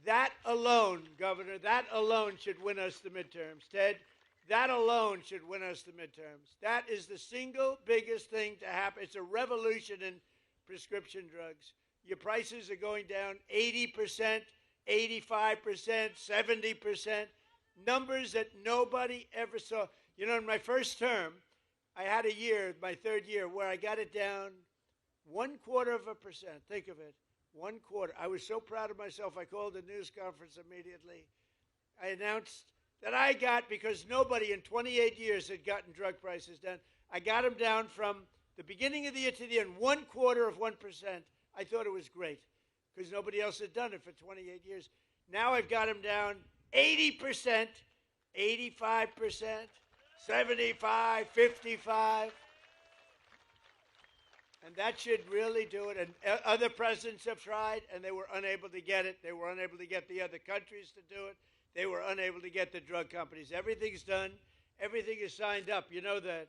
that alone, Governor, that alone should win us the midterms. Ted, that alone should win us the midterms. That is the single biggest thing to happen. It's a revolution in prescription drugs. Your prices are going down 80%, 85%, 70%, numbers that nobody ever saw. You know, in my first term, I had a year, my third year, where I got it down 0.25%. Think of it. 1/4. I was so proud of myself, I called a news conference immediately. I announced that I got, because nobody in 28 years had gotten drug prices down, I got them down from the beginning of the year to the end, 1/4%. I thought it was great because nobody else had done it for 28 years. Now I've got them down 80%, 85%, 75, 55. And that should really do it. And other presidents have tried, and they were unable to get it. They were unable to get the other countries to do it. They were unable to get the drug companies. Everything's done. Everything is signed up. You know that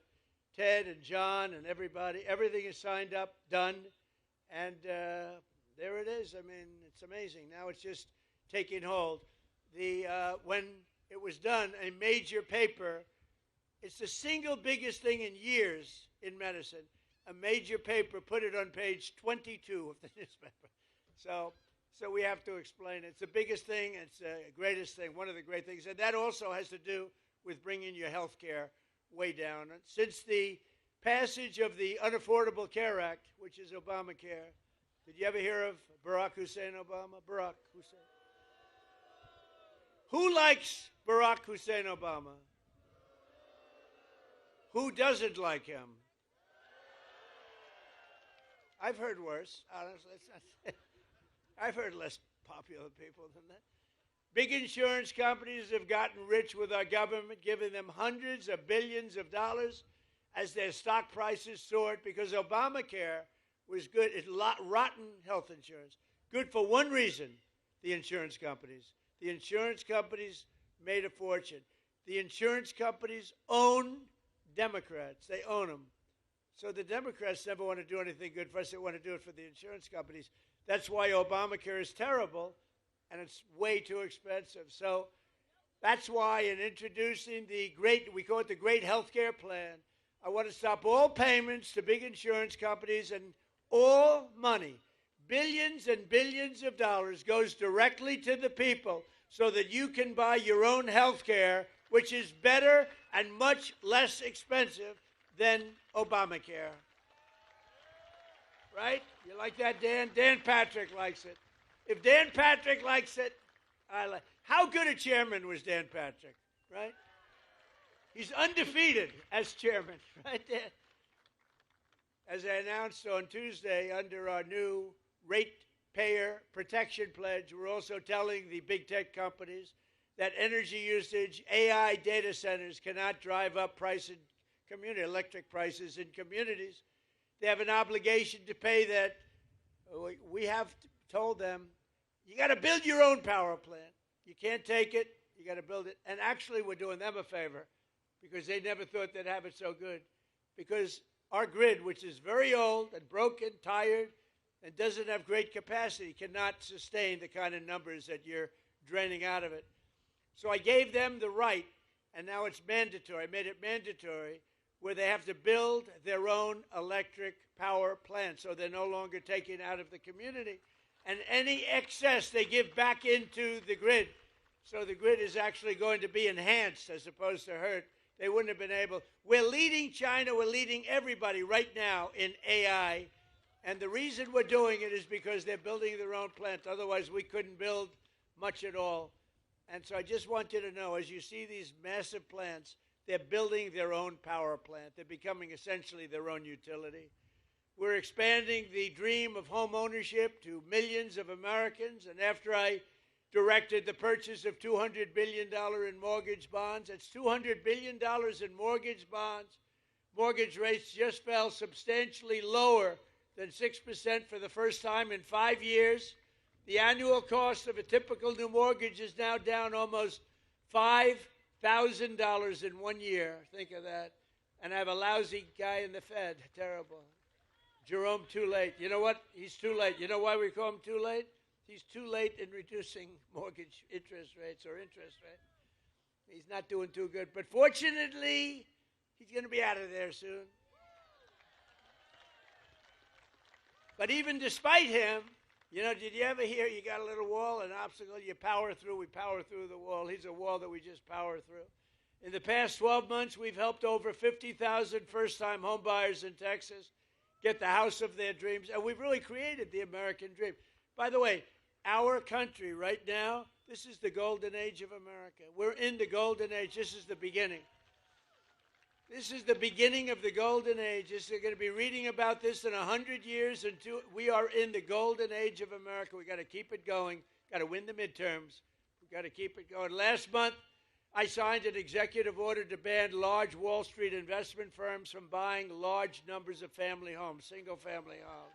Ted and John and everybody, everything is signed up, done. And there it is. I mean, it's amazing. Now it's just taking hold. When it was done, a major paper, it's the single biggest thing in years in medicine. A major paper put it on page 22 of the newspaper. So we have to explain it. It's the biggest thing. It's the greatest thing, one of the great things. And that also has to do with bringing your health care way down. Since the passage of the Unaffordable Care Act, which is Obamacare, did you ever hear of Barack Hussein Obama? Barack Hussein. Who likes Barack Hussein Obama? Who doesn't like him? I've heard worse, honestly. I've heard less popular people than that. Big insurance companies have gotten rich with our government, giving them hundreds of billions of dollars as their stock prices soared because Obamacare was good. It's rotten health insurance. Good for one reason, the insurance companies. The insurance companies made a fortune. The insurance companies own Democrats. They own them. So the Democrats never want to do anything good for us. They want to do it for the insurance companies. That's why Obamacare is terrible, and it's way too expensive. So that's why in introducing we call it the Great Healthcare Plan, I want to stop all payments to big insurance companies, and all money, billions and billions of dollars, goes directly to the people so that you can buy your own health care, which is better and much less expensive than Obamacare. Right? You like that, Dan? Dan Patrick likes it. If Dan Patrick likes it, I like it. How good a chairman was Dan Patrick, right? He's undefeated as chairman, right there. As I announced on Tuesday, under our new ratepayer protection pledge, we're also telling the big tech companies that energy usage, AI data centers cannot drive up price in electric prices in communities. They have an obligation to pay that. We have told them, you got to build your own power plant. You can't take it. You got to build it. And actually, we're doing them a favor because they never thought they'd have it so good. Because our grid, which is very old and broken, tired, and doesn't have great capacity, cannot sustain the kind of numbers that you're draining out of it. So I gave them the right, and now it's mandatory. I made it mandatory where they have to build their own electric power plant, so they're no longer taking out of the community. And any excess they give back into the grid. So the grid is actually going to be enhanced as opposed to hurt. They wouldn't have been able. We're leading China. We're leading everybody right now in AI. And the reason we're doing it is because they're building their own plant. Otherwise, we couldn't build much at all. And so I just want you to know, as you see these massive plants, they're building their own power plant. They're becoming essentially their own utility. We're expanding the dream of home ownership to millions of Americans. And after I directed the purchase of $200 billion in mortgage bonds. That's $200 billion in mortgage bonds. Mortgage rates just fell substantially lower than 6% for the first time in 5 years. The annual cost of a typical new mortgage is now down almost $5,000 in 1 year. Think of that. And I have a lousy guy in the Fed. Terrible. Jerome, too late. You know what? He's too late. You know why we call him too late? He's too late in reducing mortgage interest rates or interest rate. He's not doing too good. But fortunately, he's going to be out of there soon. But even despite him, you know, did you ever hear you got a little wall, an obstacle, you power through, we power through the wall. He's a wall that we just power through. In the past 12 months, we've helped over 50,000 first-time home buyers in Texas get the house of their dreams, and we've really created the American dream. By the way, our country right now, this is the golden age of America. We're in the golden age. This is the beginning. This is the beginning of the golden age. You're going to be reading about this in 100 years. We are in the golden age of America. We've got to keep it going. Got to win the midterms. We've got to keep it going. Last month, I signed an executive order to ban large Wall Street investment firms from buying large numbers of family homes, single-family homes.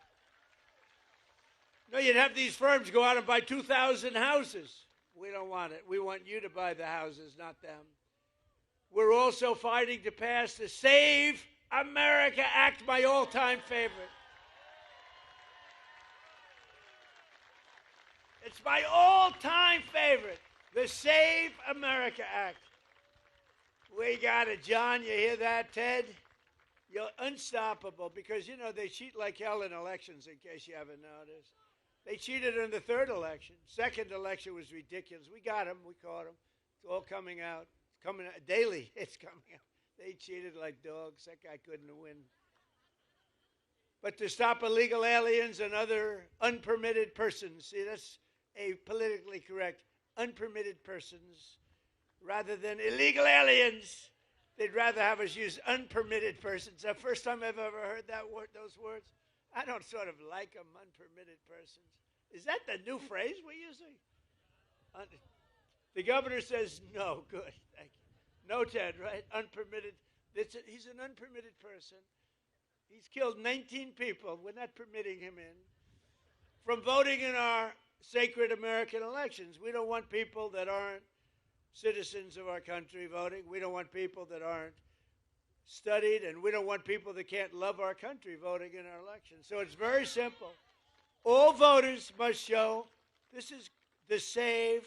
No, you'd have these firms go out and buy 2,000 houses. We don't want it. We want you to buy the houses, not them. We're also fighting to pass the Save America Act, my all-time favorite. It's my all-time favorite, the Save America Act. We got it, John. You hear that, Ted? You're unstoppable because, you know, they cheat like hell in elections, in case you haven't noticed. They cheated in the third election. Second election was ridiculous. We got them. We caught them. It's all coming out. It's coming out daily. It's coming out. They cheated like dogs. That guy couldn't win. But to stop illegal aliens and other unpermitted persons, see, that's a politically correct, unpermitted persons, rather than illegal aliens. They'd rather have us use unpermitted persons. The first time I've ever heard that word, those words. I don't sort of like them, unpermitted persons. Is that the new phrase we're using? The governor says no. Good, thank you. No, Ted, right? Unpermitted. He's an unpermitted person. He's killed 19 people. We're not permitting him in. From voting in our sacred American elections. We don't want people that aren't citizens of our country voting. We don't want people that aren't studied, and we don't want people that can't love our country voting in our elections. So it's very simple. All voters must show this is the Save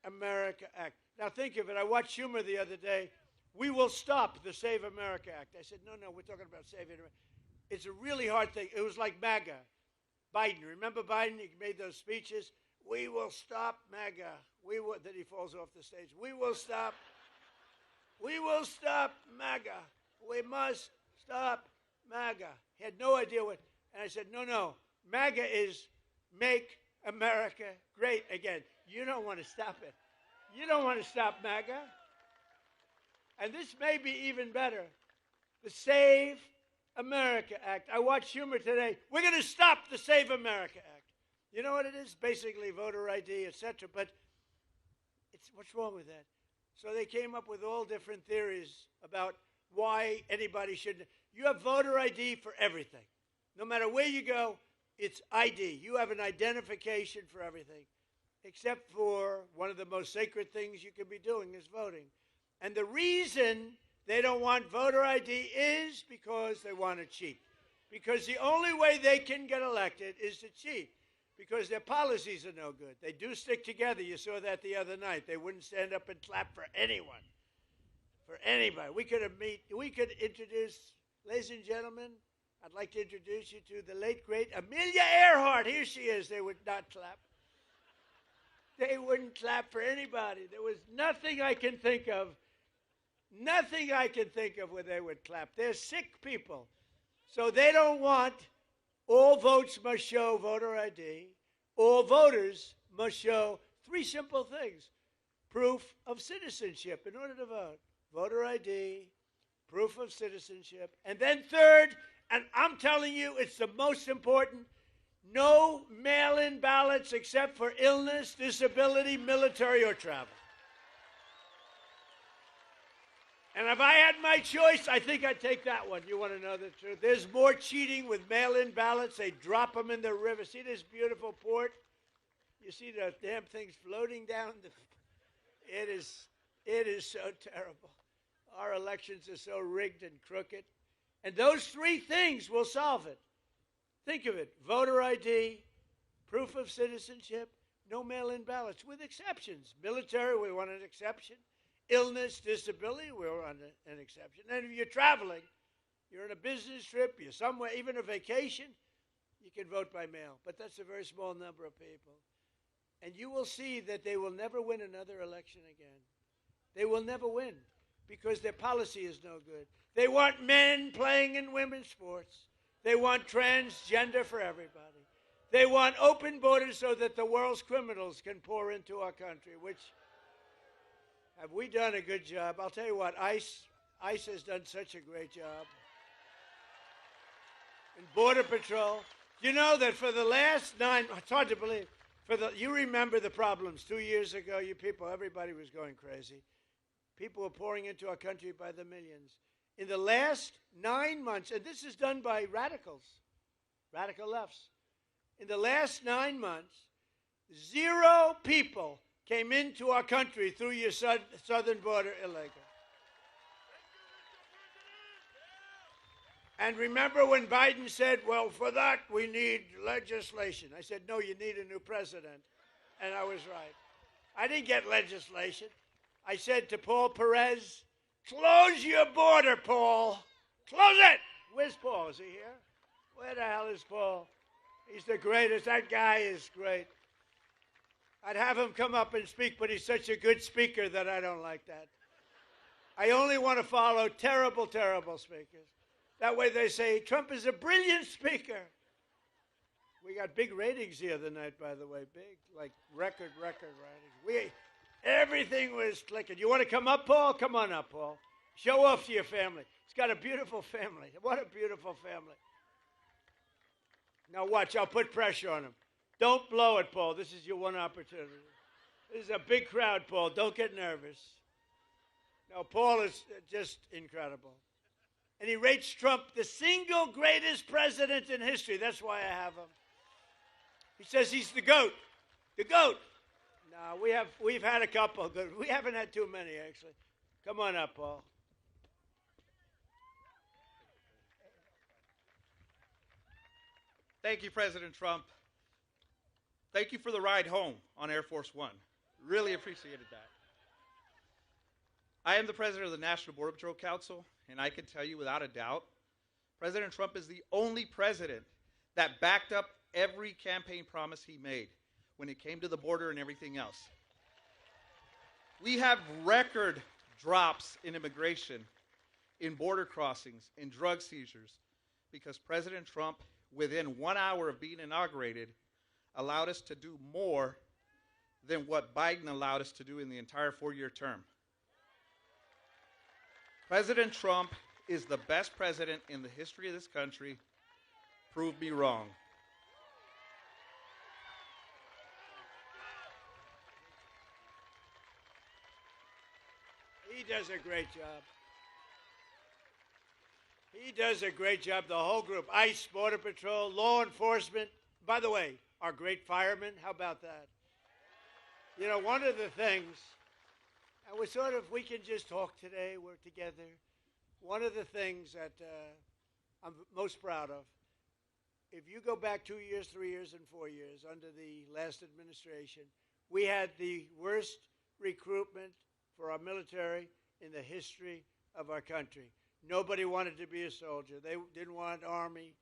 America Act. Now think of it. I watched Schumer the other day. We will stop the Save America Act. I said, no, we're talking about saving America. It's a really hard thing. It was like MAGA. Biden, remember Biden? He made those speeches. We will stop MAGA. Then he falls off the stage. We will stop MAGA. We must stop MAGA. He had no idea what. And I said, no. MAGA is Make America Great Again. You don't want to stop it. You don't want to stop MAGA. And this may be even better. The Save America Act. I watched Schumer today. We're going to stop the Save America Act. You know what it is? Basically voter ID, etc. But what's wrong with that? So they came up with all different theories about why anybody should. You have voter ID for everything. No matter where you go, it's ID. You have an identification for everything, except for one of the most sacred things you can be doing is voting. And the reason they don't want voter ID is because they want to cheat. Because the only way they can get elected is to cheat. Because their policies are no good. They do stick together. You saw that the other night. They wouldn't stand up and clap for anyone. For anybody. We could introduce, ladies and gentlemen, I'd like to introduce you to the late, great Amelia Earhart. Here she is. They would not clap. They wouldn't clap for anybody. There was nothing I can think of. Nothing I can think of where they would clap. They're sick people. So they don't want all votes must show voter ID. All voters must show three simple things. Proof of citizenship in order to vote. Voter ID, proof of citizenship. And then third, and I'm telling you it's the most important, No mail-in ballots except for illness, disability, military, or travel. And if I had my choice, I think I'd take that one. You want to know the truth? There's more cheating with mail-in ballots. They drop them in the river. See this beautiful port? You see the damn things floating down? It is so terrible. Our elections are so rigged and crooked. And those three things will solve it. Think of it. Voter ID, proof of citizenship, no mail-in ballots, with exceptions. Military, we want an exception. Illness, disability, we want an exception. And if you're traveling, you're on a business trip, you're somewhere, even a vacation, you can vote by mail. But that's a very small number of people. And you will see that they will never win another election again. They will never win because their policy is no good. They want men playing in women's sports. They want transgender for everybody. They want open borders so that the world's criminals can pour into our country, which have we done a good job? I'll tell you what, ICE has done such a great job. And Border Patrol. You know that for the last it's hard to believe, you remember the problems 2 years ago, you people, everybody was going crazy. People were pouring into our country by the millions. In the last 9 months, and this is done by radicals, radical lefts. In the last 9 months, 0 people came into our country through your southern border illegal. And remember when Biden said, well, for that we need legislation. I said, no, you need a new president. And I was right. I didn't get legislation. I said to Paul Perez, close your border, Paul. Close it. Where's Paul? Is he here? Where the hell is Paul? He's the greatest. That guy is great. I'd have him come up and speak, but he's such a good speaker that I don't like that. I only want to follow terrible, terrible speakers. That way they say, Trump is a brilliant speaker. We got big ratings the other night, by the way, big, like record ratings. Everything was clicking. You want to come up, Paul? Come on up, Paul. Show off to your family. He's got a beautiful family. What a beautiful family. Now watch, I'll put pressure on him. Don't blow it, Paul. This is your one opportunity. This is a big crowd, Paul. Don't get nervous. No, Paul is just incredible. And he rates Trump the single greatest president in history. That's why I have him. He says he's the GOAT. The GOAT. No, we've had a couple good. We haven't had too many, actually. Come on up, Paul. Thank you, President Trump. Thank you for the ride home on Air Force One. Really appreciated that. I am the president of the National Border Patrol Council, and I can tell you without a doubt, President Trump is the only president that backed up every campaign promise he made when it came to the border and everything else. We have record drops in immigration, in border crossings, in drug seizures, because President Trump, within 1 hour of being inaugurated, allowed us to do more than what Biden allowed us to do in the entire 4-year term. President Trump is the best president in the history of this country. Prove me wrong. He does a great job. He does a great job, the whole group. ICE, Border Patrol, law enforcement. By the way, our great firemen, how about that? You know, one of the things, and we can just talk today, we're together. One of the things that I'm most proud of, if you go back 2 years, 3 years, and 4 years under the last administration, we had the worst recruitment for our military in the history of our country. Nobody wanted to be a soldier. They didn't want Army,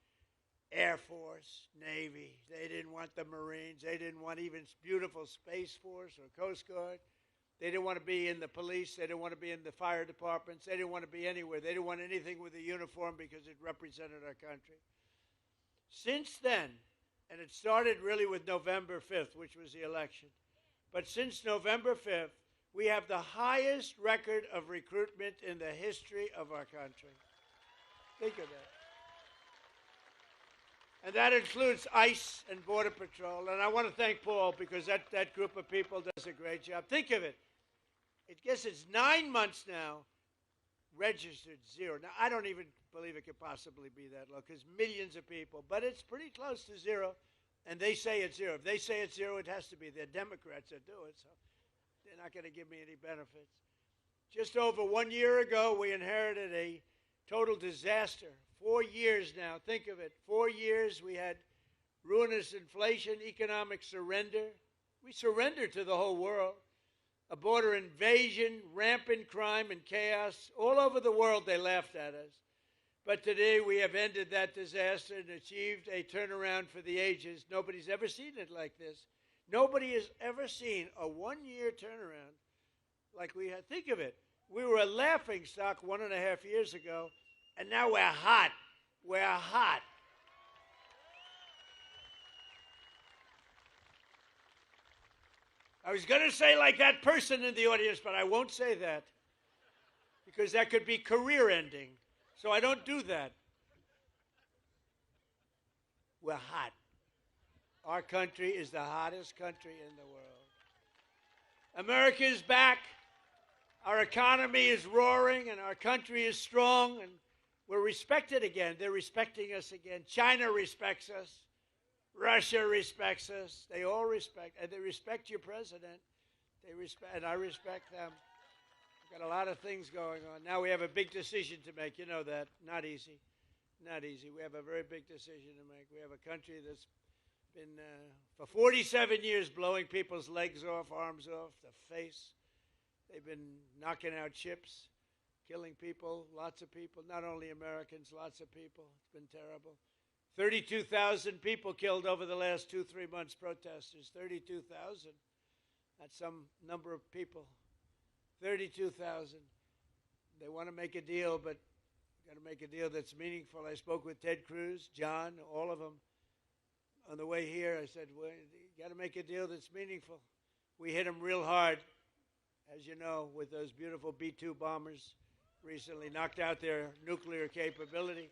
Air Force, Navy. They didn't want the Marines. They didn't want even beautiful Space Force or Coast Guard. They didn't want to be in the police. They didn't want to be in the fire departments. They didn't want to be anywhere. They didn't want anything with a uniform because it represented our country. Since then, and it started really with November 5th, which was the election, but since November 5th, we have the highest record of recruitment in the history of our country. Think of that. And that includes ICE and Border Patrol. And I want to thank Paul because that group of people does a great job. Think of it. I guess it's 9 months now, registered zero. Now, I don't even believe it could possibly be that low because millions of people, but it's pretty close to zero. And they say it's zero. If they say it's zero, it has to be. They're Democrats that do it, so they're not going to give me any benefits. Just over 1 year ago, we inherited a total disaster. 4 years now, think of it. 4 years we had ruinous inflation, economic surrender. We surrendered to the whole world. A border invasion, rampant crime and chaos. All over the world they laughed at us. But today we have ended that disaster and achieved a turnaround for the ages. Nobody's ever seen it like this. Nobody has ever seen a 1 year turnaround like we had. Think of it. We were a laughing stock 1.5 years ago, and now we're hot. We're hot. I was going to say like that person in the audience, but I won't say that because that could be career ending. So I don't do that. We're hot. Our country is the hottest country in the world. America is back. Our economy is roaring, and our country is strong, and we're respected again. They're respecting us again. China respects us. Russia respects us. They all respect, and they respect your president. They respect, and I respect them. We've got a lot of things going on. Now we have a big decision to make. You know that. Not easy. Not easy. We have a very big decision to make. We have a country that's been, for 47 years, blowing people's legs off, arms off, the face. They've been knocking out ships, killing people, lots of people, not only Americans, lots of people. It's been terrible. 32,000 people killed over the last 2-3 months, protesters. 32,000. That's some number of people. 32,000. They want to make a deal, but got to make a deal that's meaningful. I spoke with Ted Cruz, John, all of them. On the way here, I said, well, you got to make a deal that's meaningful. We hit them real hard, as you know, with those beautiful B-2 bombers recently, knocked out their nuclear capability.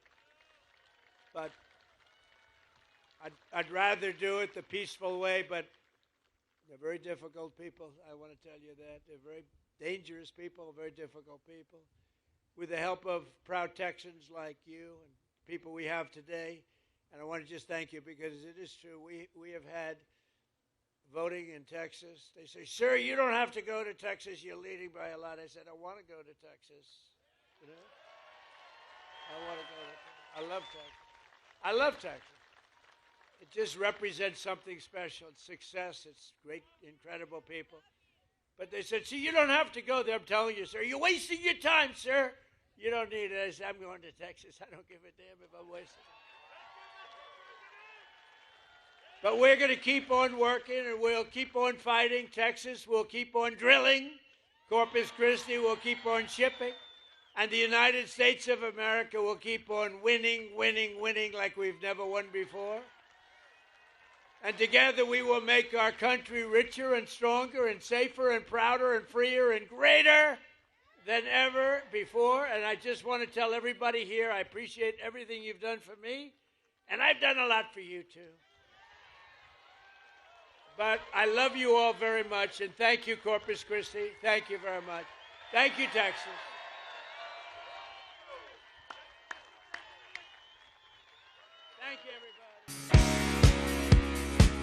But I'd rather do it the peaceful way, but they're very difficult people. I want to tell you that. They're very dangerous people, very difficult people. With the help of proud Texans like you and people we have today, and I want to just thank you because it is true. We have had voting in Texas. They say, sir, you don't have to go to Texas. You're leading by a lot. I said, I want to go to Texas. You know? I want to go to Texas. I love Texas. I love Texas. It just represents something special. It's success. It's great, incredible people. But they said, see, you don't have to go there. I'm telling you, sir. You're wasting your time, sir. You don't need it. I said, I'm going to Texas. I don't give a damn if I'm wasting it. But we're going to keep on working, and we'll keep on fighting. Texas will keep on drilling. Corpus Christi will keep on shipping. And the United States of America will keep on winning, winning, winning like we've never won before. And together we will make our country richer and stronger and safer and prouder and freer and greater than ever before. And I just want to tell everybody here, I appreciate everything you've done for me, and I've done a lot for you too. But I love you all very much, and thank you, Corpus Christi. Thank you very much. Thank you, Texas.